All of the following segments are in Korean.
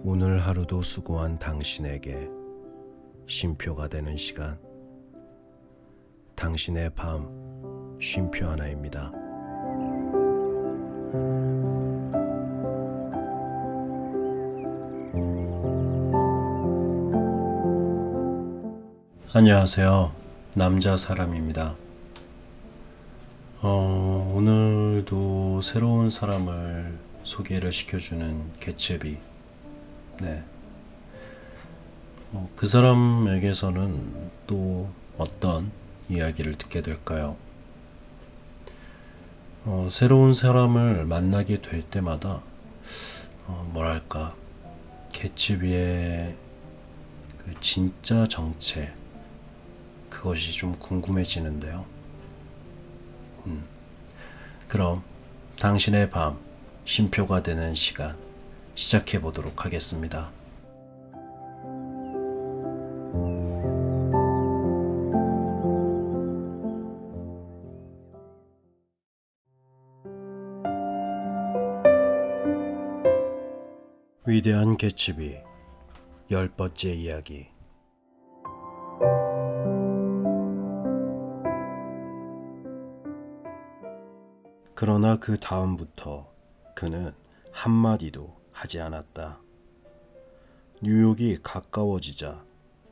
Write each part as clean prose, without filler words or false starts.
오늘 하루도 수고한 당신에게 쉼표가 되는 시간, 당신의 밤 쉼표 하나입니다. 안녕하세요. 남자 사람입니다. 오늘도 새로운 사람을 소개를 시켜주는 개체비. 그 사람에게서는 또 어떤 이야기를 듣게 될까요? 새로운 사람을 만나게 될 때마다 개츠비의 그 진짜 정체, 그것이 좀 궁금해지는데요. 그럼 당신의 밤 쉼표가 되는 시간 시작해 보도록 하겠습니다. 위대한 개츠비 10번째 이야기. 그러나 그 다음부터 그는 한마디도 하지 않았다. 뉴욕이 가까워지자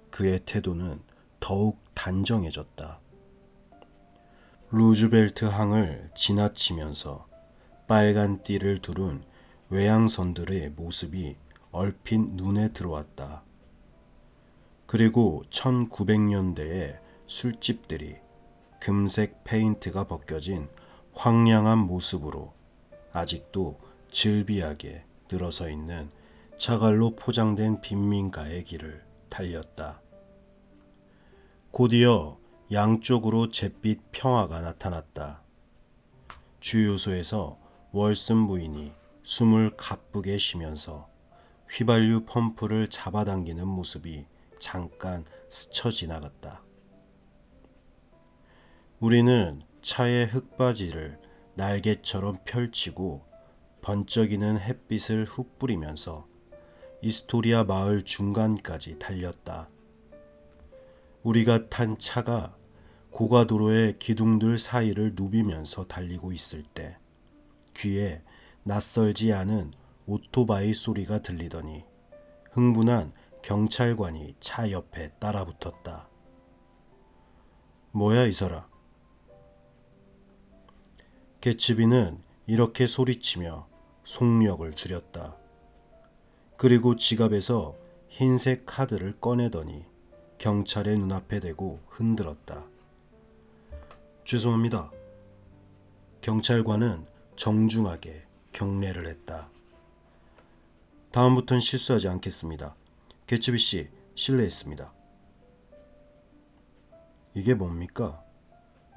그의 태도는 더욱 단정해졌다. 루즈벨트 항을 지나치면서 빨간 띠를 두른 외양선들의 모습이 얼핏 눈에 들어왔다. 그리고 1900년대의 술집들이 금색 페인트가 벗겨진 황량한 모습으로 아직도 즐비하게 늘어서 있는 자갈로 포장된 빈민가의 길을 달렸다. 곧이어 양쪽으로 잿빛 평화가 나타났다. 주유소에서 월슨 부인이 숨을 가쁘게 쉬면서 휘발유 펌프를 잡아당기는 모습이 잠깐 스쳐 지나갔다. 우리는 차의 흙바지를 날개처럼 펼치고 번쩍이는 햇빛을 흩뿌리면서 이스토리아 마을 중간까지 달렸다. 우리가 탄 차가 고가도로의 기둥들 사이를 누비면서 달리고 있을 때 귀에 낯설지 않은 오토바이 소리가 들리더니 흥분한 경찰관이 차 옆에 따라붙었다. 뭐야 이 사람? 개츠비는 이렇게 소리치며 속력을 줄였다. 그리고 지갑에서 흰색 카드를 꺼내더니 경찰의 눈앞에 대고 흔들었다. 죄송합니다. 경찰관은 정중하게 경례를 했다. 다음부턴 실수하지 않겠습니다. 개츠비 씨, 실례했습니다. 이게 뭡니까?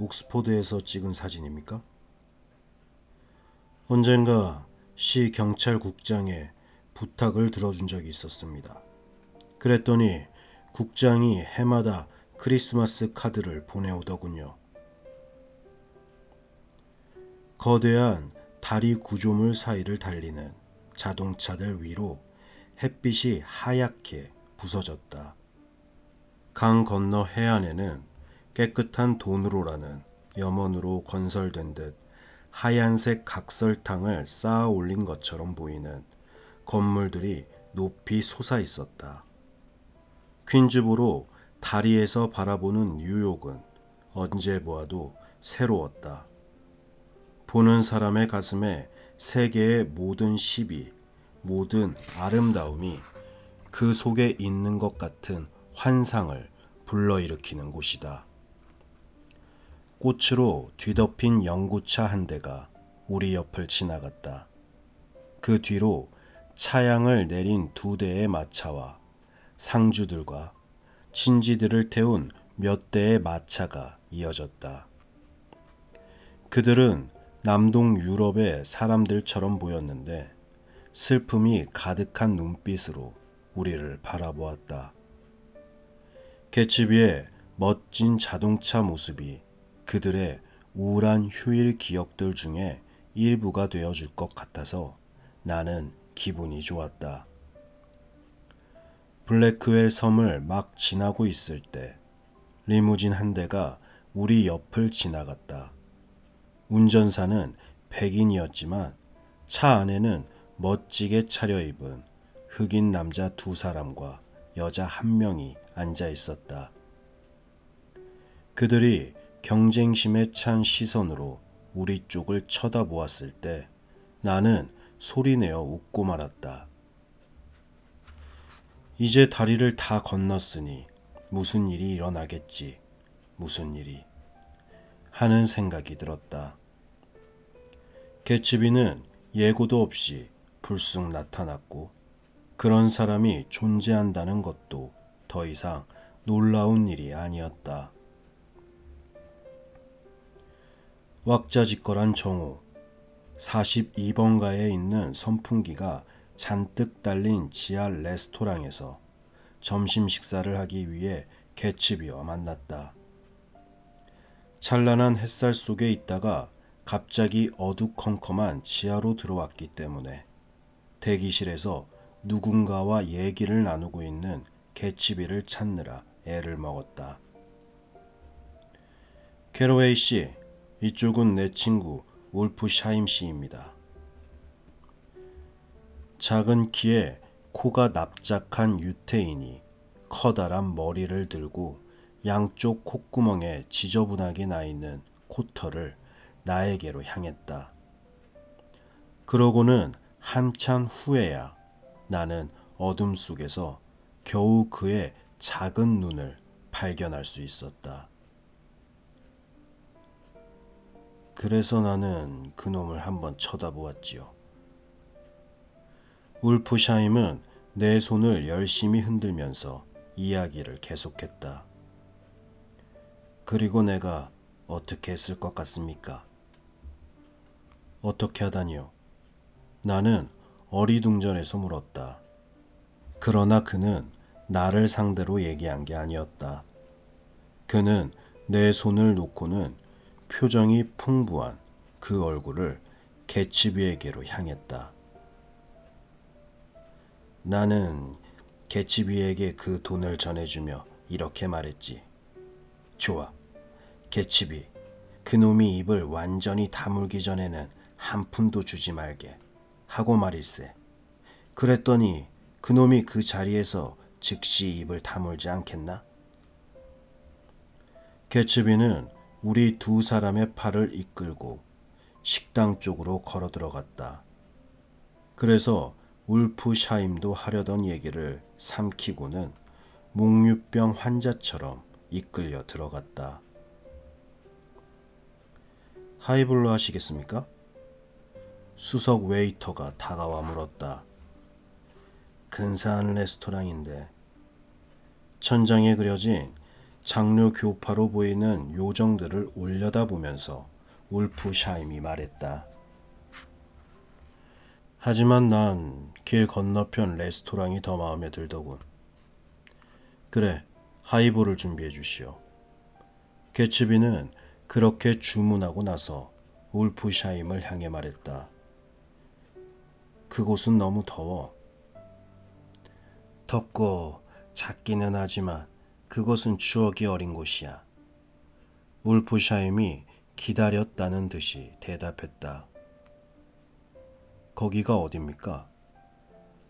옥스포드에서 찍은 사진입니까? 언젠가 시 경찰국장에 부탁을 들어준 적이 있었습니다. 그랬더니 국장이 해마다 크리스마스 카드를 보내오더군요. 거대한 다리 구조물 사이를 달리는 자동차들 위로 햇빛이 하얗게 부서졌다. 강 건너 해안에는 깨끗한 돈으로라는 염원으로 건설된 듯 하얀색 각설탕을 쌓아 올린 것처럼 보이는 건물들이 높이 솟아 있었다. 퀸즈보로 다리에서 바라보는 뉴욕은 언제 보아도 새로웠다. 보는 사람의 가슴에 세계의 모든 시비, 모든 아름다움이 그 속에 있는 것 같은 환상을 불러일으키는 곳이다. 꽃으로 뒤덮인 연구차 한 대가 우리 옆을 지나갔다. 그 뒤로 차량을 내린 2대의 마차와 상주들과 친지들을 태운 몇 대의 마차가 이어졌다. 그들은 남동 유럽의 사람들처럼 보였는데 슬픔이 가득한 눈빛으로 우리를 바라보았다. 개츠비의 멋진 자동차 모습이 그들의 우울한 휴일 기억들 중에 일부가 되어줄 것 같아서 나는 기분이 좋았다. 블랙웰 섬을 막 지나고 있을 때 리무진 한 대가 우리 옆을 지나갔다. 운전사는 백인이었지만 차 안에는 멋지게 차려입은 흑인 남자 2사람과 여자 1명이 앉아 있었다. 그들이 경쟁심에 찬 시선으로 우리 쪽을 쳐다보았을 때 나는 소리내어 웃고 말았다. 이제 다리를 다 건넜으니 무슨 일이 일어나겠지. 무슨 일이. 하는 생각이 들었다. 개츠비는 예고도 없이 불쑥 나타났고 그런 사람이 존재한다는 것도 더 이상 놀라운 일이 아니었다. 왁자지껄한 정오, 42번가에 있는 선풍기가 잔뜩 달린 지하 레스토랑에서 점심 식사를 하기 위해 개츠비와 만났다. 찬란한 햇살 속에 있다가 갑자기 어두컴컴한 지하로 들어왔기 때문에 대기실에서 누군가와 얘기를 나누고 있는 개츠비를 찾느라 애를 먹었다. 캐로웨이 씨, 이쪽은 내 친구 울프샤임 씨입니다. 작은 키에 코가 납작한 유태인이 커다란 머리를 들고 양쪽 콧구멍에 지저분하게 나 있는 코털을 나에게로 향했다. 그러고는 한참 후에야 나는 어둠 속에서 겨우 그의 작은 눈을 발견할 수 있었다. 그래서 나는 그놈을 한번 쳐다보았지요. 울프샤임은 내 손을 열심히 흔들면서 이야기를 계속했다. 그리고 내가 어떻게 했을 것 같습니까? 어떻게 하다니요? 나는 어리둥절해서 물었다. 그러나 그는 나를 상대로 얘기한 게 아니었다. 그는 내 손을 놓고는 표정이 풍부한 그 얼굴을 개츠비에게로 향했다. 나는 개츠비에게 그 돈을 전해주며 이렇게 말했지. 좋아, 개츠비, 그놈이 입을 완전히 다물기 전에는 한 푼도 주지 말게 하고 말일세. 그랬더니 그놈이 그 자리에서 즉시 입을 다물지 않겠나? 개츠비는 우리 2사람의 팔을 이끌고 식당 쪽으로 걸어 들어갔다. 그래서 울프샤임도 하려던 얘기를 삼키고는 몽유병 환자처럼 이끌려 들어갔다. 하이볼로 하시겠습니까? 수석 웨이터가 다가와 물었다. 근사한 레스토랑인데. 천장에 그려진 장류 교파로 보이는 요정들을 올려다보면서 울프샤임이 말했다. 하지만 난 길 건너편 레스토랑이 더 마음에 들더군. 그래, 하이볼을 준비해 주시오. 개츠비는 그렇게 주문하고 나서 울프샤임을 향해 말했다. 그곳은 너무 더워. 덥고 작기는 하지만 그곳은 추억이 어린 곳이야. 울프샤임이 기다렸다는 듯이 대답했다. 거기가 어딥니까?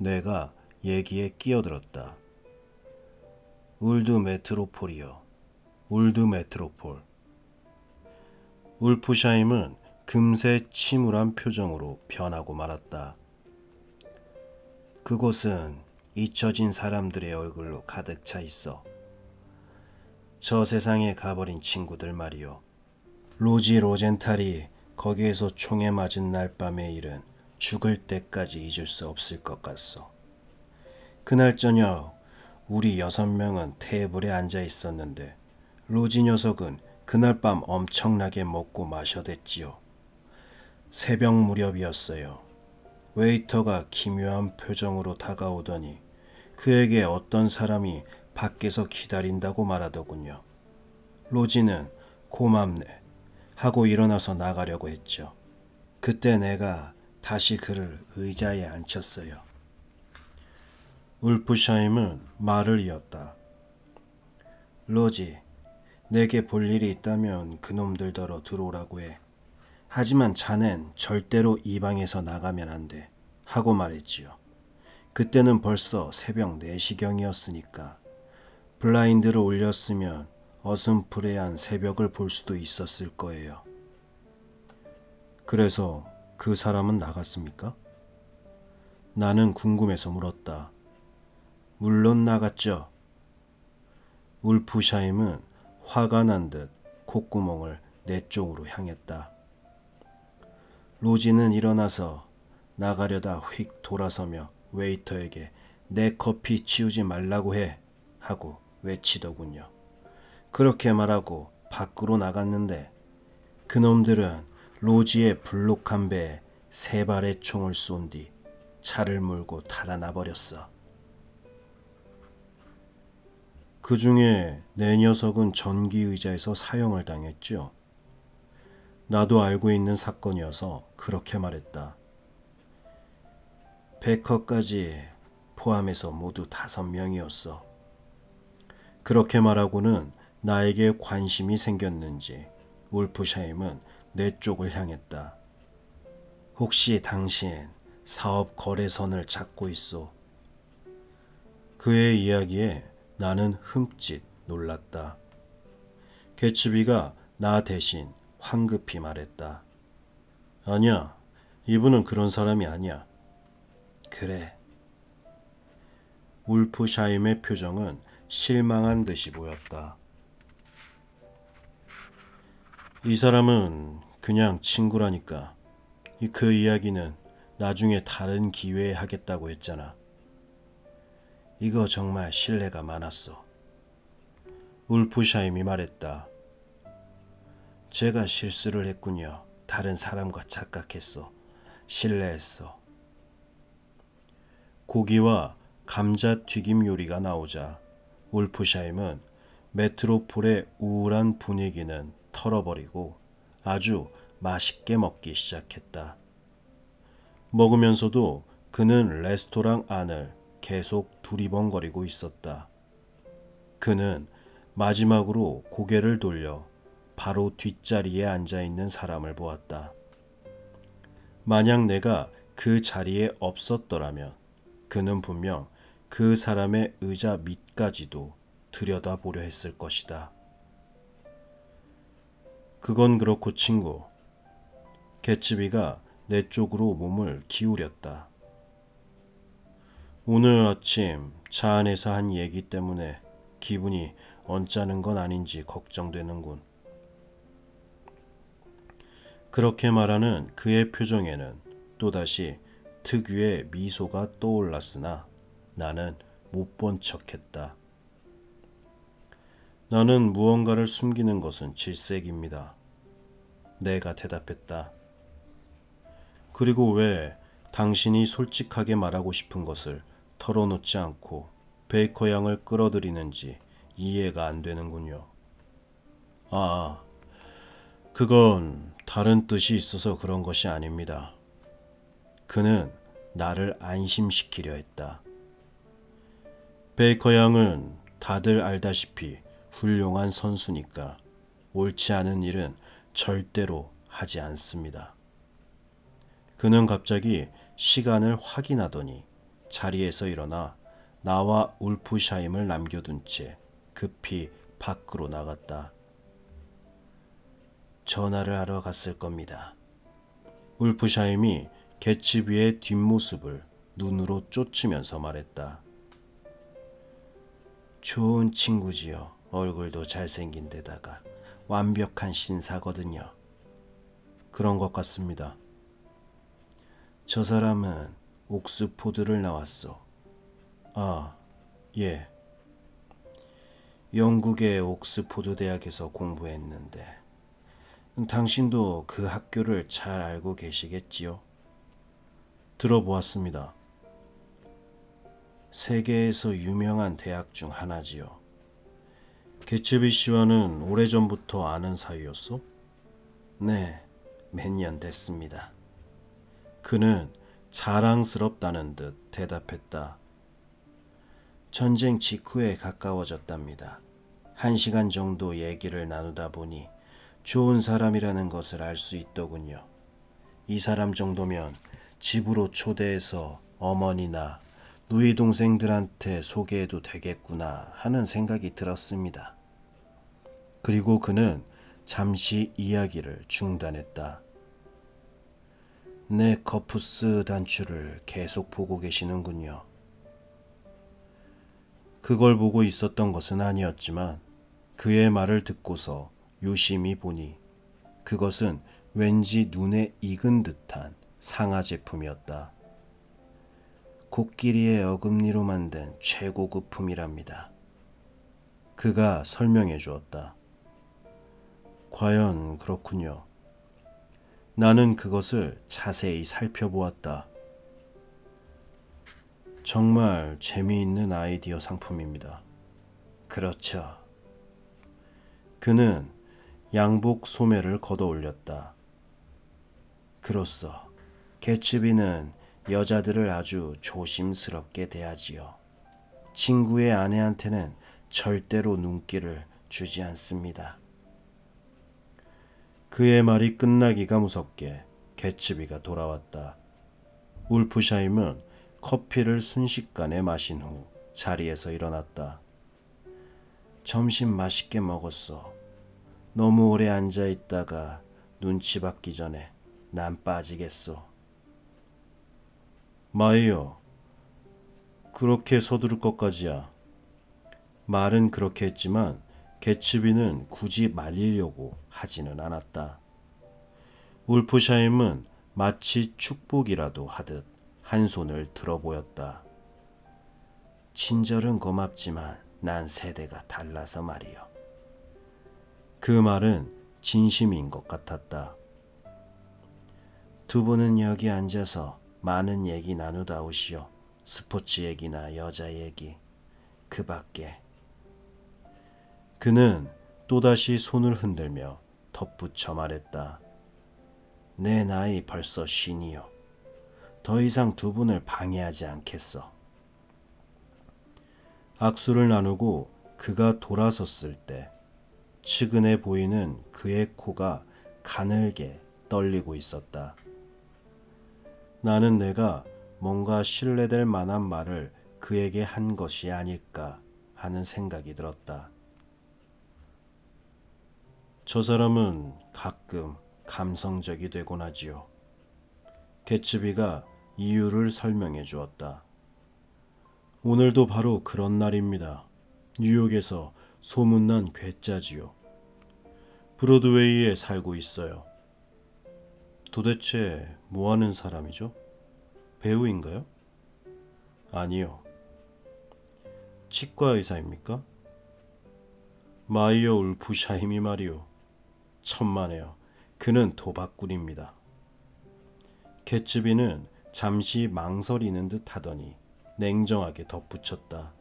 내가 얘기에 끼어들었다. 울드 메트로폴이요. 울드 메트로폴. 울프샤임은 금세 침울한 표정으로 변하고 말았다. 그곳은 잊혀진 사람들의 얼굴로 가득 차 있어. 저 세상에 가버린 친구들 말이요. 로지 로젠탈이 거기에서 총에 맞은 날 밤의 일은 죽을 때까지 잊을 수 없을 것 같소. 그날 저녁 우리 6명은 테이블에 앉아 있었는데 로지 녀석은 그날 밤 엄청나게 먹고 마셔댔지요. 새벽 무렵이었어요. 웨이터가 기묘한 표정으로 다가오더니 그에게 어떤 사람이 밖에서 기다린다고 말하더군요. 로지는 고맙네 하고 일어나서 나가려고 했죠. 그때 내가 다시 그를 의자에 앉혔어요. 울프샤임은 말을 이었다. 로지, 내게 볼 일이 있다면 그놈들더러 들어오라고 해. 하지만 자넨 절대로 이 방에서 나가면 안 돼. 하고 말했지요. 그때는 벌써 새벽 4시경이었으니까. 블라인드를 올렸으면 어슴푸레한 새벽을 볼 수도 있었을 거예요. 그래서 그 사람은 나갔습니까? 나는 궁금해서 물었다. 물론 나갔죠. 울프샤임은 화가 난 듯 콧구멍을 내 쪽으로 향했다. 로지는 일어나서 나가려다 휙 돌아서며 웨이터에게 내 커피 치우지 말라고 해 하고 외치더군요. 그렇게 말하고 밖으로 나갔는데 그놈들은 로지의 불룩한 배에 3발의 총을 쏜 뒤 차를 몰고 달아나 버렸어. 그 중에 내 녀석은 전기의자에서 사형을 당했죠. 나도 알고 있는 사건이어서 그렇게 말했다. 베커까지 포함해서 모두 5명이었어. 그렇게 말하고는 나에게 관심이 생겼는지 울프샤임은 내 쪽을 향했다. 혹시 당신 사업 거래선을 찾고 있소? 그의 이야기에 나는 흠칫 놀랐다. 개츠비가 나 대신 황급히 말했다. 아니야, 이분은 그런 사람이 아니야. 그래. 울프샤임의 표정은 실망한 듯이 보였다. 이 사람은 그냥 친구라니까. 그 이야기는 나중에 다른 기회에 하겠다고 했잖아. 이거 정말 신뢰가 많았어. 울프샤임이 말했다. 제가 실수를 했군요. 다른 사람과 착각했어. 신뢰했어. 고기와 감자튀김 요리가 나오자 울프샤임은 메트로폴의 우울한 분위기는 털어버리고 아주 맛있게 먹기 시작했다. 먹으면서도 그는 레스토랑 안을 계속 두리번거리고 있었다. 그는 마지막으로 고개를 돌려 바로 뒷자리에 앉아있는 사람을 보았다. 만약 내가 그 자리에 없었더라면 그는 분명 그 사람의 의자 밑까지도 들여다보려 했을 것이다. 그건 그렇고 친구. 개츠비가 내 쪽으로 몸을 기울였다. 오늘 아침 차 안에서 한 얘기 때문에 기분이 언짢은 건 아닌지 걱정되는군. 그렇게 말하는 그의 표정에는 또다시 특유의 미소가 떠올랐으나 나는 못 본 척했다. 나는 무언가를 숨기는 것은 질색입니다. 내가 대답했다. 그리고 왜 당신이 솔직하게 말하고 싶은 것을 털어놓지 않고 베이커 양을 끌어들이는지 이해가 안 되는군요. 아, 그건 다른 뜻이 있어서 그런 것이 아닙니다. 그는 나를 안심시키려 했다. 베이커 양은 다들 알다시피 훌륭한 선수니까 옳지 않은 일은 절대로 하지 않습니다. 그는 갑자기 시간을 확인하더니 자리에서 일어나 나와 울프샤임을 남겨둔 채 급히 밖으로 나갔다. 전화를 하러 갔을 겁니다. 울프샤임이 개츠비의 뒷모습을 눈으로 쫓으면서 말했다. 좋은 친구지요. 얼굴도 잘생긴 데다가 완벽한 신사거든요. 그런 것 같습니다. 저 사람은 옥스포드를 나왔어. 아, 예. 영국의 옥스포드 대학에서 공부했는데 당신도 그 학교를 잘 알고 계시겠지요? 들어보았습니다. 세계에서 유명한 대학 중 하나지요. 개츠비 씨와는 오래전부터 아는 사이였어? 네, 몇 년 됐습니다. 그는 자랑스럽다는 듯 대답했다. 전쟁 직후에 가까워졌답니다. 1시간 정도 얘기를 나누다 보니 좋은 사람이라는 것을 알 수 있더군요. 이 사람 정도면 집으로 초대해서 어머니나 누이 동생들한테 소개해도 되겠구나 하는 생각이 들었습니다. 그리고 그는 잠시 이야기를 중단했다. 내 커프스 단추를 계속 보고 계시는군요. 그걸 보고 있었던 것은 아니었지만 그의 말을 듣고서 유심히 보니 그것은 왠지 눈에 익은 듯한 상아 제품이었다. 코끼리의 어금니로 만든 최고급품이랍니다. 그가 설명해 주었다. 과연 그렇군요. 나는 그것을 자세히 살펴보았다. 정말 재미있는 아이디어 상품입니다. 그렇죠. 그는 양복 소매를 걷어 올렸다. 그로써 개츠비는 여자들을 아주 조심스럽게 대하지요. 친구의 아내한테는 절대로 눈길을 주지 않습니다. 그의 말이 끝나기가 무섭게 개츠비가 돌아왔다. 울프샤임은 커피를 순식간에 마신 후 자리에서 일어났다. 점심 맛있게 먹었어. 너무 오래 앉아있다가 눈치 받기 전에 난 빠지겠어. 마이어, 그렇게 서두를 것까지야. 말은 그렇게 했지만 개츠비는 굳이 말리려고 하지는 않았다. 울프샤임은 마치 축복이라도 하듯 한 손을 들어 보였다. 친절은 고맙지만 난 세대가 달라서 말이요. 그 말은 진심인 것 같았다. 두 분은 여기 앉아서 많은 얘기 나누다 오시오. 스포츠 얘기나 여자 얘기. 그 밖에. 그는 또다시 손을 흔들며 덧붙여 말했다. 내 나이 벌써 50이요. 더 이상 두 분을 방해하지 않겠어. 악수를 나누고 그가 돌아섰을 때 측은해 보이는 그의 코가 가늘게 떨리고 있었다. 나는 내가 뭔가 신뢰될 만한 말을 그에게 한 것이 아닐까 하는 생각이 들었다. 저 사람은 가끔 감성적이 되곤 하지요. 개츠비가 이유를 설명해 주었다. 오늘도 바로 그런 날입니다. 뉴욕에서 소문난 괴짜지요. 브로드웨이에 살고 있어요. 도대체 뭐 하는 사람이죠? 배우인가요? 아니요. 치과 의사입니까? 마이어 울프샤임이 말이요. 천만에요. 그는 도박꾼입니다. 개츠비는 잠시 망설이는 듯 하더니 냉정하게 덧붙였다.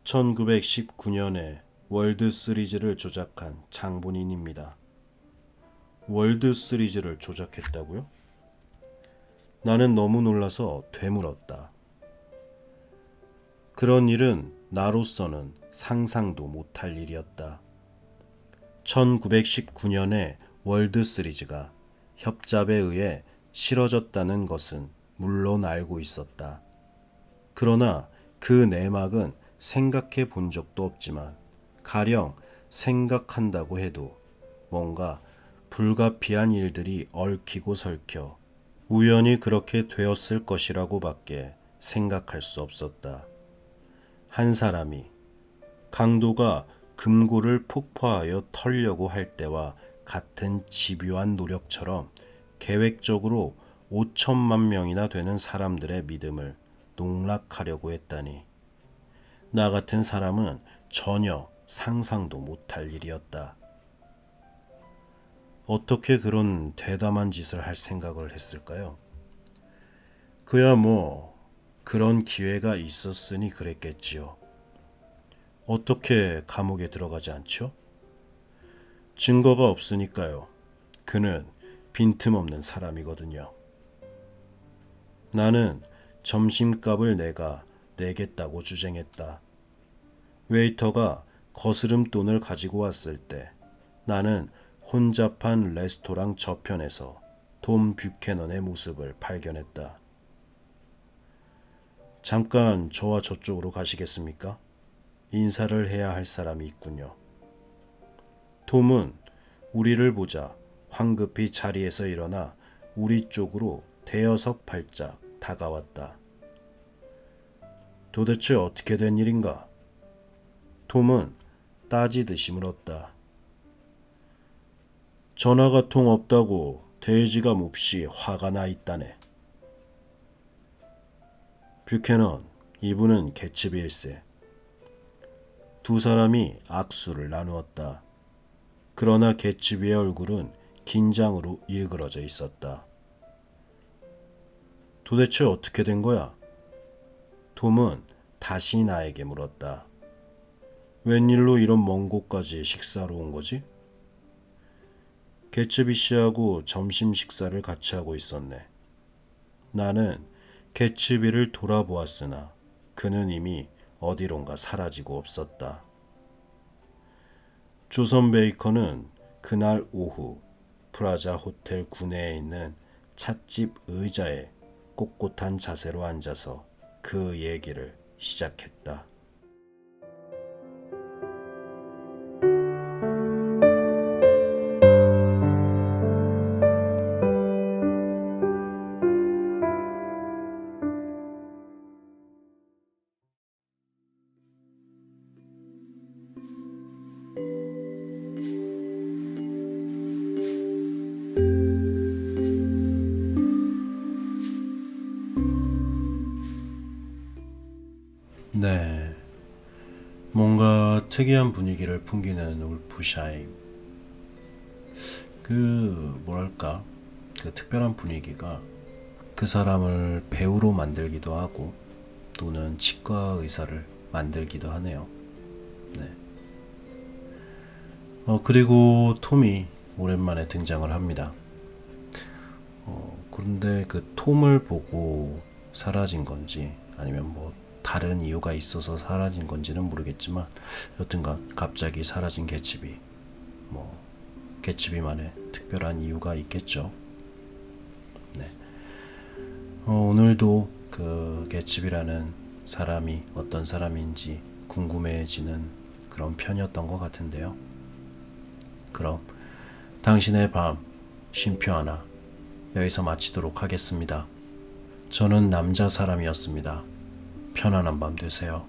1919년에 월드 시리즈를 조작한 장본인입니다. 월드 시리즈를 조작했다고요? 나는 너무 놀라서 되물었다. 그런 일은 나로서는 상상도 못할 일이었다. 1919년에 월드 시리즈가 협잡에 의해 치러졌다는 것은 물론 알고 있었다. 그러나 그 내막은 생각해 본 적도 없지만 가령 생각한다고 해도 뭔가 불가피한 일들이 얽히고 설켜 우연히 그렇게 되었을 것이라고 밖에 생각할 수 없었다. 한 사람이 강도가 금고를 폭파하여 털려고 할 때와 같은 집요한 노력처럼 계획적으로 5천만 명이나 되는 사람들의 믿음을 농락하려고 했다니 나 같은 사람은 전혀 상상도 못할 일이었다. 어떻게 그런 대담한 짓을 할 생각을 했을까요? 그야 뭐 그런 기회가 있었으니 그랬겠지요. 어떻게 감옥에 들어가지 않죠? 증거가 없으니까요. 그는 빈틈없는 사람이거든요. 나는 점심값을 내가 내겠다고 주쟁했다. 웨이터가 거스름 돈을 가지고 왔을 때 나는 혼잡한 레스토랑 저편에서 톰 뷰캐넌의 모습을 발견했다. 잠깐 저와 저쪽으로 가시겠습니까? 인사를 해야 할 사람이 있군요. 톰은 우리를 보자 황급히 자리에서 일어나 우리 쪽으로 대여섯 발짝 다가왔다. 도대체 어떻게 된 일인가? 톰은 따지듯이 물었다. 전화가 통 없다고 돼지가 몹시 화가 나 있다네. 뷰캐넌, 이분은 개츠비일세. 두 사람이 악수를 나누었다. 그러나 개츠비의 얼굴은 긴장으로 일그러져 있었다. 도대체 어떻게 된 거야? 톰은 다시 나에게 물었다. 웬일로 이런 먼 곳까지 식사로 온 거지? 개츠비 씨하고 점심 식사를 같이 하고 있었네. 나는 개츠비를 돌아보았으나 그는 이미 어디론가 사라지고 없었다. 조선 베이커는 그날 오후 프라자 호텔 구내에 있는 찻집 의자에 꼿꼿한 자세로 앉아서 그 얘기를 시작했다. 네, 뭔가 특이한 분위기를 풍기는 울프샤임. 뭐랄까, 그 특별한 분위기가 그 사람을 배우로 만들기도 하고 또는 치과 의사를 만들기도 하네요. 네. 그리고 톰이 오랜만에 등장을 합니다. 그런데 그 톰을 보고 사라진 건지 아니면 뭐 다른 이유가 있어서 사라진 건지는 모르겠지만 여튼간 갑자기 사라진 개츠비, 뭐 개츠비만의 특별한 이유가 있겠죠. 네. 오늘도 그 개츠비라는 사람이 어떤 사람인지 궁금해지는 그런 편이었던 것 같은데요. 그럼 당신의 밤 쉼표 하나 여기서 마치도록 하겠습니다. 저는 남자 사람이었습니다. 편안한 밤 되세요.